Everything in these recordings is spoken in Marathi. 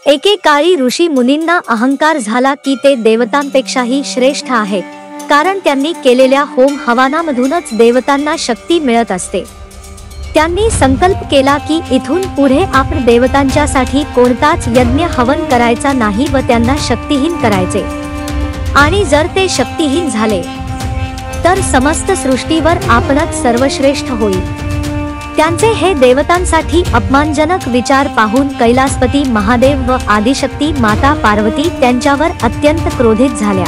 एकेकाळी ऋषी मुनींना अहंकार झाला की ते देवतांपेक्षाही श्रेष्ठ आहेत, कारण त्यांनी केलेल्या होम हवानामधूनच देवतांना शक्ती मिळत असते। त्यांनी संकल्प केला की इथून पुढे आपण देवतांच्यासाठी कोणताच यज्ञ हवन करायचा नाही व त्यांना शक्तिहीन करायचे, आणि जर ते शक्तिहीन झाले तर समस्त सृष्टीवर आपणच सर्वश्रेष्ठ होईल। त्यांचे हे देवतांसाठी अपमानजनक विचार पाहून कैलासपती महादेव व आदिशक्ती माता पार्वती त्यांच्यावर अत्यंत क्रोधित झाल्या।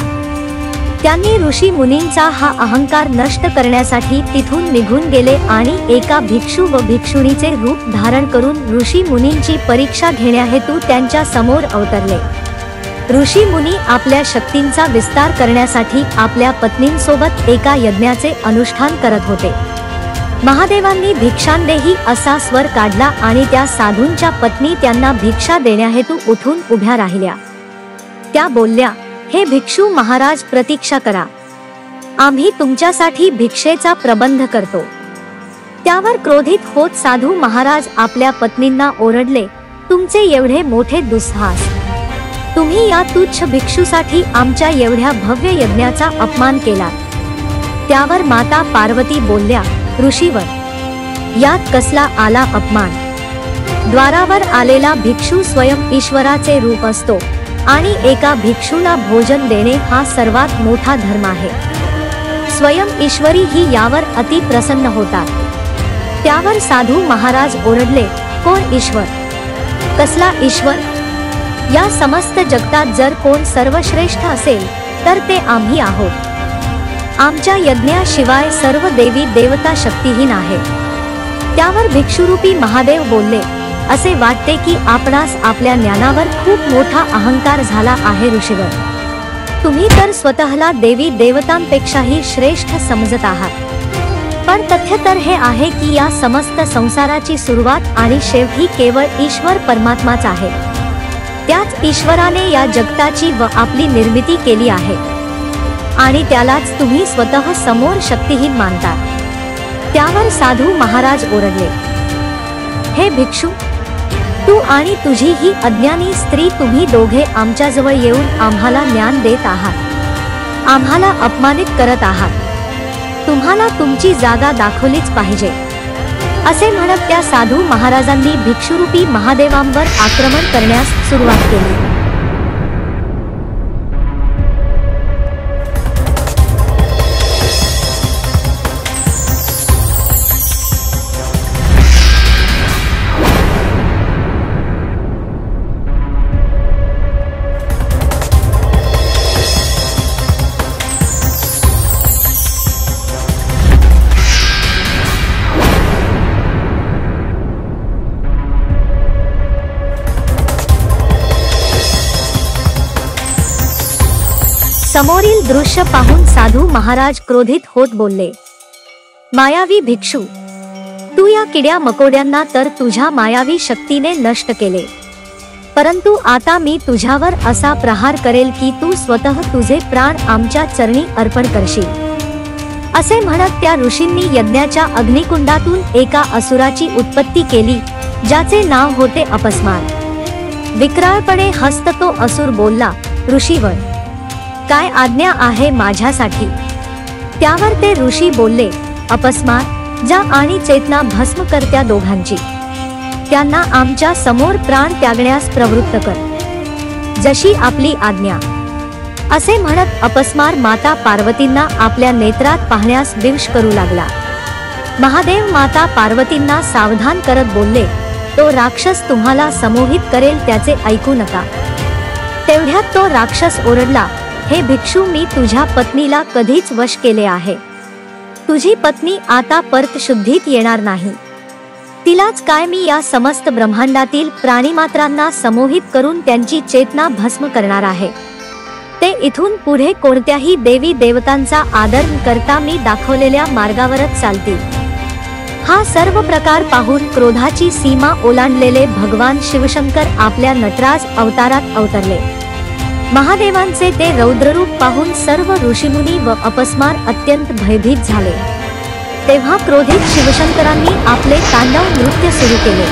त्यांनी ऋषी मुनींचा हा अहंकार नष्ट करण्यासाठी तिथून निघून गेले आणि एका भिक्षू व भिक्षुणीचे रूप धारण करून ऋषी मुनींची परीक्षा घेण्याहेतू त्यांच्या समोर अवतरले। ऋषी मुनी आपल्या शक्तींचा विस्तार करण्यासाठी आपल्या पत्नींसोबत एका यज्ञाचे अनुष्ठान करत होते। महादेवांनी भिक्षांदेही असा स्वर काढला आणि त्या साधूंच्या पत्नी त्यांना भिक्षा देण्याहेतू उठून उभ्या राहिल्या। त्या बोलल्या, हे भिक्षू महाराज, प्रतीक्षा करा, आम्ही तुमच्यासाठी भिक्षेचा प्रबंध करतो। त्यावर क्रोधित होत साधू महाराज आपल्या पत्नींना ओरडले, तुमचे एवढे मोठे दुस्साहस, तुम्ही या तुच्छ भिक्षूसाठी आमच्या एवढ्या भव्य यज्ञाचा अपमान केला। त्यावर माता पार्वती बोलल्या, ऋषीवर, यात कसला आला अपमान? द्वारावर आलेला भिक्षू स्वयं ईश्वराचे रूप असतो आणि एका भिक्षूला भोजन देणे हा सर्वात मोठा धर्म आहे। स्वयं ईश्वरी ही यावर अति प्रसन्न होतात। त्यावर साधू महाराज ओरडले, कोण ईश्वर? कसला ईश्वर? या समस्त जगतात जर कोण सर्वश्रेष्ठ असेल तर ते आम्ही आहोत। आमच्या यज्ञाशिवाय सर्व देवी देवता शक्तिहीन आहेत। त्यावर भिक्षुरूपी महादेव बोलले, असे वाटते की आपणास आपल्या ज्ञानावर खूप मोठा अहंकार झाला आहे ऋषीवर। तुम्ही तर स्वतःला देवी देवतांपेक्षाही श्रेष्ठ समजत आहात, पण तथ्य तर हे आहे की या समस्त संसाराची सुरुवात आणि शेवटी केवळ ईश्वर परमात्माच आहे। त्याच ईश्वराने या जगताची व आपली निर्मिती केली आहे आणि त्यालाच तुम्ही स्वतः समोर शक्तिहीन मानता। त्यावर साधू महाराज ओरडले, हे भिक्षू, तू आणि तुझी ही अज्ञानी स्त्री, तुम्ही दोघे आमच्याजवळ येऊन आम्हाला ज्ञान देत आहात, आम्हाला अपमानित करत आहात। तुम्हाला तुमची जागा दाखवलीच पाहिजे। असे म्हणत त्या साधू महाराजांनी भिक्षुरूपी महादेवांवर आक्रमण करण्यास सुरुवात केली। समोरील दृश्य पाहून साधू महाराज क्रोधित होत बोलले, मायावी भिक्षू, तू या किड्या मकोड्यांना तर तुझ्या मायावी शक्तीने नष्ट केले, परंतु आता मी तुझ्यावर असा प्रहार करेल की तू स्वतः तुझे प्राण आमच्या चरणी अर्पण करशील। असे म्हणत त्या ऋषींनी यज्ञाच्या अग्निकुंडातून एका असुराची उत्पत्ती केली, ज्याचे नाव होते अपस्मार। विक्राळपणे हसत तो असुर बोलला, ऋषीवर, काय आज्ञा आहे माझ्यासाठी? त्यावर ते ऋषी बोलले, अपस्मार, जा आणि चेतना भस्म कर त्या दोघांची, त्यांना आमच्या समोर प्राण त्यागण्यास प्रवृत्त कर, जशी आपली आज्ञा। असे म्हणत अपस्मार माता पार्वतींना आपल्या नेत्रात पाहण्यास विवश करू लागला। महादेव माता पार्वतींना सावधान करत बोलले, तो राक्षस तुम्हाला समोहित करेल, त्याचे ऐकू नका। तेवढ्यात तो राक्षस ओरडला, हे भिक्षू, मी तुझ्या पत्नीला कधीच वश केले आहे। तुझी पत्नी आता परत शुद्धीत येणार नाही। तिलाच काय मी या समस्त ब्रह्मांडातील प्राणीमात्रांना समोहित करून त्यांची चेतना भस्म करणार आहे। ते इथून पुढे कोणत्याही देवी देवतांचा आदर न करता मी दाखवलेल्या मार्गावरच चालतील। हा सर्व प्रकार पाहून क्रोधाची सीमा ओलांडलेले भगवान शिवशंकर आपल्या नटराज अवतारात अवतरले। महादेवांचे ते रौद्ररूप पाहून सर्व ऋषीमुनी व अपस्मार अत्यंत भयभीत झाले। तेव्हा क्रोधित शिवशंकरांनी आपले तांडव नृत्य सुरू केले।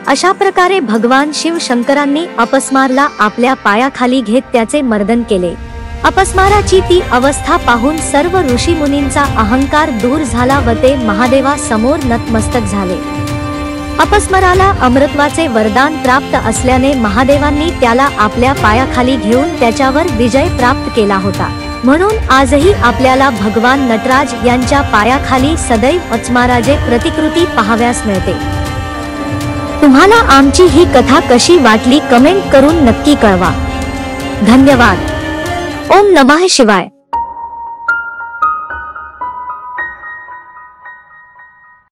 अशा प्रकारे भगवान शिव शंकरांनी अपस्मारला आपल्या पायाखाली घेत त्याचे मर्दन केले. अपस्माराची ती अवस्था पाहून सर्व ऋषी मुनींचा अहंकार दूर झाला व ते महादेवा समोर नतमस्तक झाले. अपस्माराला अमृतत्वाचे वरदान प्राप्त असल्याने महादेवांनी त्याला आपल्या पायाखाली घेऊन त्याच्यावर विजय प्राप्त केला होता. म्हणून आजही आपल्याला भगवान नटराज यांच्या पायाखाली सदैव अपस्माराचे प्रतिकृती पाहाव्यास मिळते. तुम्हाला आमची ही कथा कशी वाटली कमेंट करून नक्की कळवा. धन्यवाद. ओम नमः शिवाय.